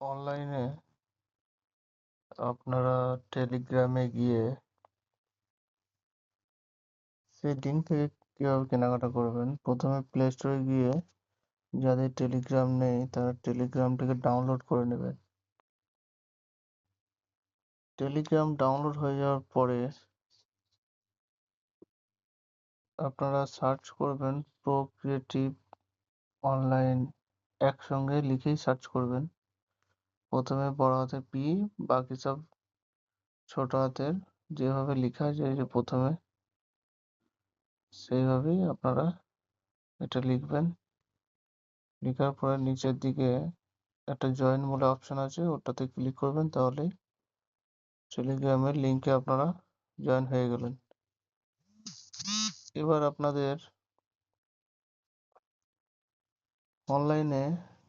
অনলাইনে আপনারা টেলিগ্রামে গিয়ে সেই লিঙ্ক থেকে কীভাবে কেনাকাটা করবেন, প্রথমে প্লে স্টোরে গিয়ে যাদের টেলিগ্রাম নেই তারা টেলিগ্রামটাকে ডাউনলোড করে নেবেন। টেলিগ্রাম ডাউনলোড হয়ে যাওয়ার পরে আপনারা সার্চ করবেন প্রো ক্রিয়েটিভ অনলাইন, একসঙ্গে লিখেই সার্চ করবেন। প্রথমে বড় হাতের পি, বাকি সব ছোট হাতের যেভাবে লেখা আছে যে প্রথমে, সেইভাবেই আপনারা এটা লিখবেন। লেখার পরে নিচের দিকে একটা জয়েন বলে অপশন আছে, ওটাতে ক্লিক করবেন, তাহলেই টেলিগ্রামের লিঙ্কে আপনারা জয়েন হয়ে গেলেন। এবার আপনাদের অনলাইনে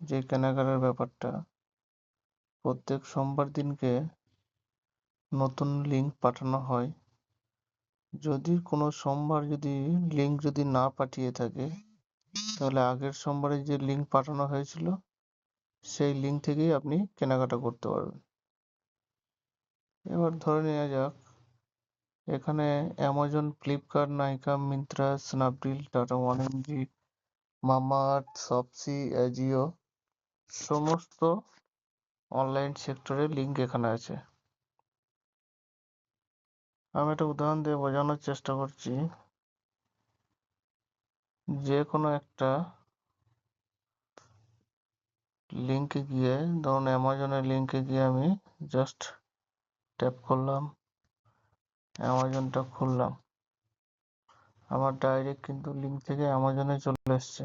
যে কেনাকাটার ব্যাপারটা, প্রত্যেক সোমবার দিনকে নতুন লিঙ্ক পাঠানো হয়। যদি কোনো সোমবার যদি লিঙ্ক যদি না পাঠিয়ে থাকে, তাহলে আগের সোমবারে যে লিঙ্ক পাঠানো হয়েছিল সেই লিঙ্ক থেকেই আপনি কেনাকাটা করতে পারবেন। এবার ধরে নেওয়া যাক এখানে Amazon, Flipkart, Nykaa, Myntra, Snapdeal, Tata one MG, Mamaearth, Shopsy, Ajio সমস্ত অনলাইন সেক্টরের লিঙ্ক এখানে আছে। আমি একটা উদাহরণ দিয়ে বোঝানোর চেষ্টা করছি। যে কোনো একটা লিঙ্কে গিয়ে, ধরুন অ্যামাজনের লিঙ্কে গিয়ে আমি জাস্ট ট্যাপ করলাম, অ্যামাজনটা খুললাম, আমার ডাইরেক্ট কিন্তু লিঙ্ক থেকে অ্যামাজনে চলে এসছে।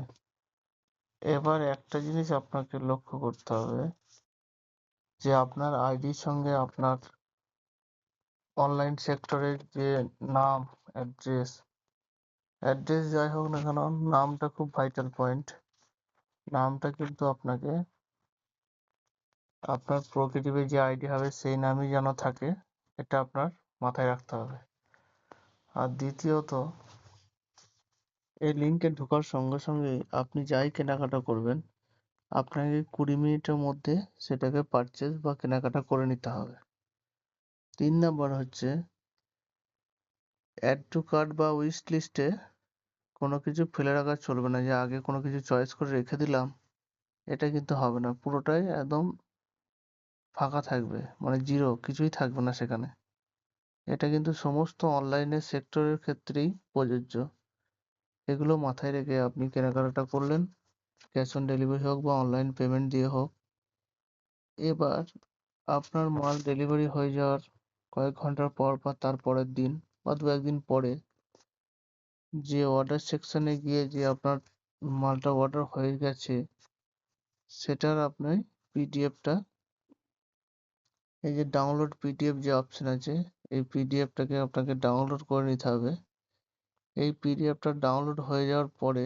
এবার একটা জিনিস আপনাকে লক্ষ্য করতে হবে যে আপনার আইডির সঙ্গে আপনার অনলাইন সেক্টরের যে নাম, অ্যাড্রেস যাই হোক না কেন, নামটা খুব ভাইটাল পয়েন্ট। নামটা কিন্তু আপনাকে আপনার প্রকৃতিবে যে আইডি হবে সেই নামই যেন থাকে, এটা আপনার মাথায় রাখতে হবে। আর দ্বিতীয়ত, এই লিঙ্কে ঢোকার সঙ্গে সঙ্গে আপনি যাই কেনাকাটা করবেন, আপনাকে 20 মিনিটের মধ্যে সেটাকে পারচেজ বা কেনাকাটা করে নিতে হবে। 3 নাম্বার হচ্ছে অ্যাড টু কার্ট বা উইশ লিস্টে কোনো কিছু ফেলে রাখা চলবে না, যে আগে কোনো কিছু চয়েস করে রেখে দিলাম, এটা কিন্তু হবে না। পুরোটাই একদম ফাঁকা থাকবে, মানে জিরো, কিছুই থাকবে না সেখানে। এটা কিন্তু সমস্ত অনলাইনের সেক্টরের ক্ষেত্রেই প্রযোজ্য। এগুলো মাথায় রেখে আপনি কেনাকাটা করলেন, ক্যাশ অন ডেলিভারি হোক বা অনলাইন পেমেন্ট দিয়ে হোক। এবার আপনার মাল ডেলিভারি হয়ে যাওয়ার কয়েক ঘন্টার পর বা তার পরের দিন বা 2-1 দিন পরে যে অর্ডার সেকশনে গিয়ে যে আপনার মালটা অর্ডার হয়ে গেছে সেটার আপনি পিডিএফটা, এই যে ডাউনলোড পিডিএফ যে অপশন আছে, এই পিডিএফটাকে আপনাকে ডাউনলোড করে নিতে হবে। এই পিডিএফটা ডাউনলোড হয়ে যাওয়ার পরে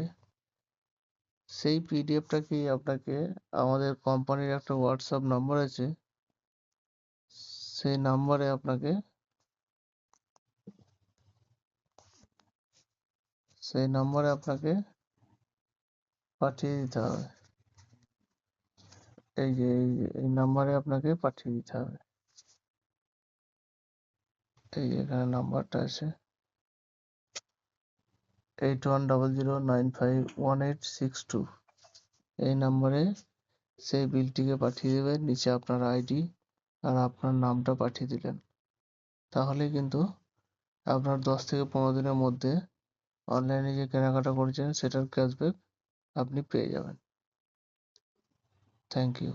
সেই পিডিএফটাকেই আপনাকে আমাদের কোম্পানির একটা হোয়াটসঅ্যাপ নাম্বার আছে, সেই নাম্বারে আপনাকে পাঠিয়ে দিতে হবে। এই নাম্বারে আপনাকে পাঠিয়ে দিতে হবে। এই যে এখানে নাম্বারটা আছে 8100951862, এই নাম্বারে সেই বিলটিকে পাঠিয়ে দেবেন। নিচে আপনার আইডি আর আপনার নামটা পাঠিয়ে দিলেন, তাহলে কিন্তু আপনার 10 থেকে 15 দিনের মধ্যে অনলাইনে যে কেনাকাটা করেছেন সেটার ক্যাশব্যাক আপনি পেয়ে যাবেন। Thank you.